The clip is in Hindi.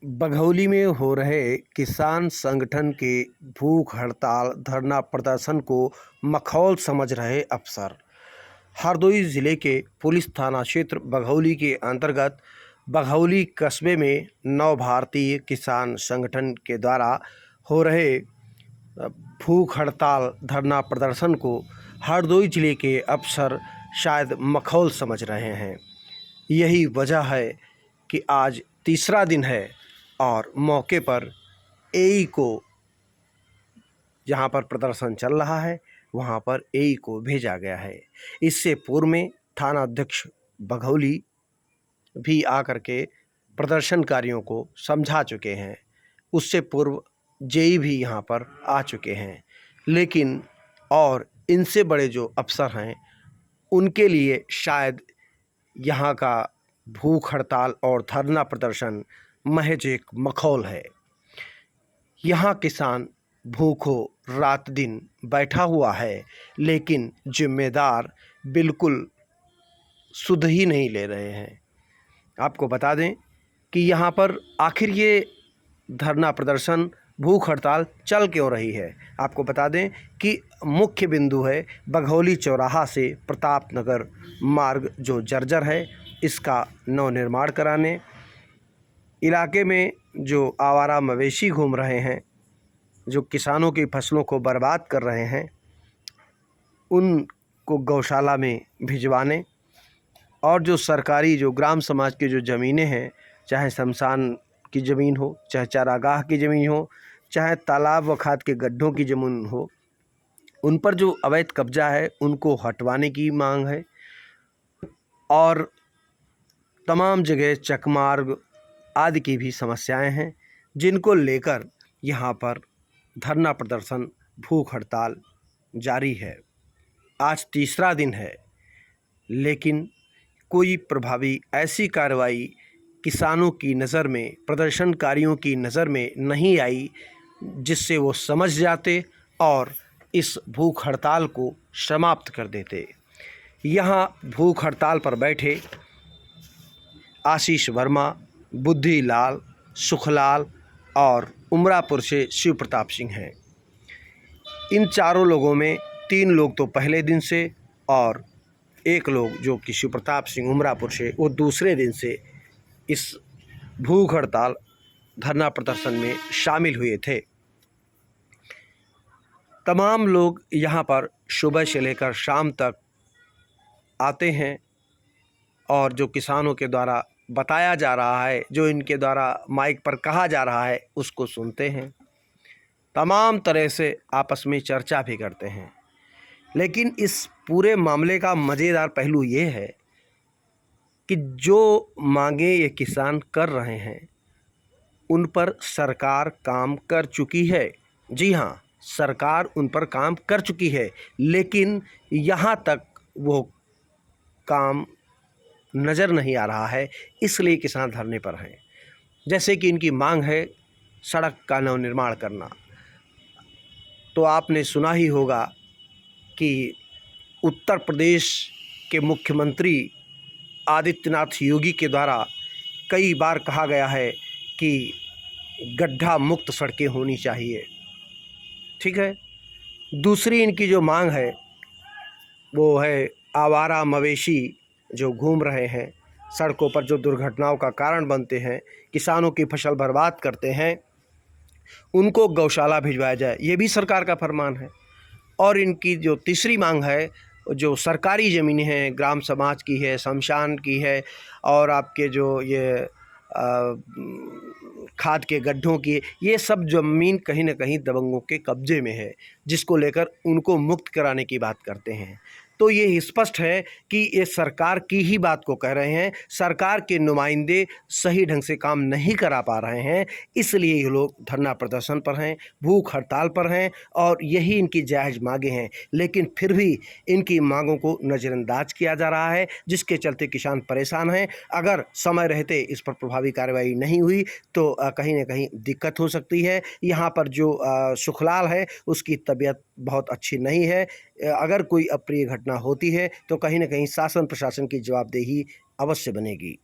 बघौली में हो रहे किसान संगठन के भूख हड़ताल धरना प्रदर्शन को मखौल समझ रहे अफसर। हरदोई जिले के पुलिस थाना क्षेत्र बघौली के अंतर्गत बघौली कस्बे में नव भारतीय किसान संगठन के द्वारा हो रहे भूख हड़ताल धरना प्रदर्शन को हरदोई जिले के अफसर शायद मखौल समझ रहे हैं। यही वजह है कि आज तीसरा दिन है और मौके पर एई को जहां पर प्रदर्शन चल रहा है वहां पर एई को भेजा गया है। इससे पूर्व में थाना अध्यक्ष बघौली भी आकर के प्रदर्शनकारियों को समझा चुके हैं। उससे पूर्व जेई भी यहां पर आ चुके हैं, लेकिन और इनसे बड़े जो अफसर हैं उनके लिए शायद यहाँ का भूख हड़ताल और धरना प्रदर्शन महज एक मखौल है। यहाँ किसान भूखों रात दिन बैठा हुआ है, लेकिन जिम्मेदार बिल्कुल सुध ही नहीं ले रहे हैं। आपको बता दें कि यहाँ पर आखिर ये धरना प्रदर्शन भूख हड़ताल चल क्यों रही है। आपको बता दें कि मुख्य बिंदु है बघौली चौराहा से प्रताप नगर मार्ग जो जर्जर है, इसका नवनिर्माण कराने, इलाके में जो आवारा मवेशी घूम रहे हैं, जो किसानों की फसलों को बर्बाद कर रहे हैं, उनको गौशाला में भिजवाने, और जो सरकारी जो ग्राम समाज की जो ज़मीनें हैं, चाहे शमशान की ज़मीन हो, चाहे चारागाह की ज़मीन हो, चाहे तालाब व खाद के गड्ढों की ज़मीन हो, उन पर जो अवैध कब्जा है उनको हटवाने की मांग है। और तमाम जगह चकमार्ग आदि की भी समस्याएं हैं, जिनको लेकर यहाँ पर धरना प्रदर्शन भूख हड़ताल जारी है। आज तीसरा दिन है, लेकिन कोई प्रभावी ऐसी कार्रवाई किसानों की नज़र में, प्रदर्शनकारियों की नज़र में नहीं आई जिससे वो समझ जाते और इस भूख हड़ताल को समाप्त कर देते। यहाँ भूख हड़ताल पर बैठे आशीष वर्मा, बुद्धि लाल, सुखलाल और उमरापुर से शिव प्रताप सिंह हैं। इन चारों लोगों में 3 लोग तो पहले दिन से और एक लोग जो कि शिव प्रताप सिंह उमरापुर से, वो दूसरे दिन से इस भूख हड़ताल धरना प्रदर्शन में शामिल हुए थे। तमाम लोग यहाँ पर सुबह से लेकर शाम तक आते हैं और जो किसानों के द्वारा बताया जा रहा है, जो इनके द्वारा माइक पर कहा जा रहा है, उसको सुनते हैं। तमाम तरह से आपस में चर्चा भी करते हैं। लेकिन इस पूरे मामले का मज़ेदार पहलू ये है कि जो मांगे ये किसान कर रहे हैं उन पर सरकार काम कर चुकी है। जी हाँ, सरकार उन पर काम कर चुकी है, लेकिन यहाँ तक वो काम नज़र नहीं आ रहा है, इसलिए किसान धरने पर हैं। जैसे कि इनकी मांग है सड़क का नवनिर्माण करना। तो आपने सुना ही होगा कि उत्तर प्रदेश के मुख्यमंत्री आदित्यनाथ योगी के द्वारा कई बार कहा गया है कि गड्ढा मुक्त सड़कें होनी चाहिए। ठीक है। दूसरी इनकी जो मांग है वो है आवारा मवेशी जो घूम रहे हैं सड़कों पर, जो दुर्घटनाओं का कारण बनते हैं, किसानों की फसल बर्बाद करते हैं, उनको गौशाला भिजवाया जाए, ये भी सरकार का फरमान है। और इनकी जो तीसरी मांग है, जो सरकारी ज़मीनें हैं, ग्राम समाज की है, शमशान की है, और आपके जो ये खाद के गड्ढों की, ये सब ज़मीन कहीं ना कहीं दबंगों के कब्ज़े में है, जिसको लेकर उनको मुक्त कराने की बात करते हैं। तो ये स्पष्ट है कि ये सरकार की ही बात को कह रहे हैं। सरकार के नुमाइंदे सही ढंग से काम नहीं करा पा रहे हैं, इसलिए ये लोग धरना प्रदर्शन पर हैं, भूख हड़ताल पर हैं, और यही इनकी जायज़ मांगें हैं। लेकिन फिर भी इनकी मांगों को नज़रअंदाज किया जा रहा है, जिसके चलते किसान परेशान हैं। अगर समय रहते इस पर प्रभावी कार्रवाई नहीं हुई तो कहीं ना कहीं दिक्कत हो सकती है। यहाँ पर जो सुखलाल है उसकी तबीयत बहुत अच्छी नहीं है। अगर कोई अप्रिय घटना होती है तो कहीं ना कहीं शासन प्रशासन की जवाबदेही अवश्य बनेगी।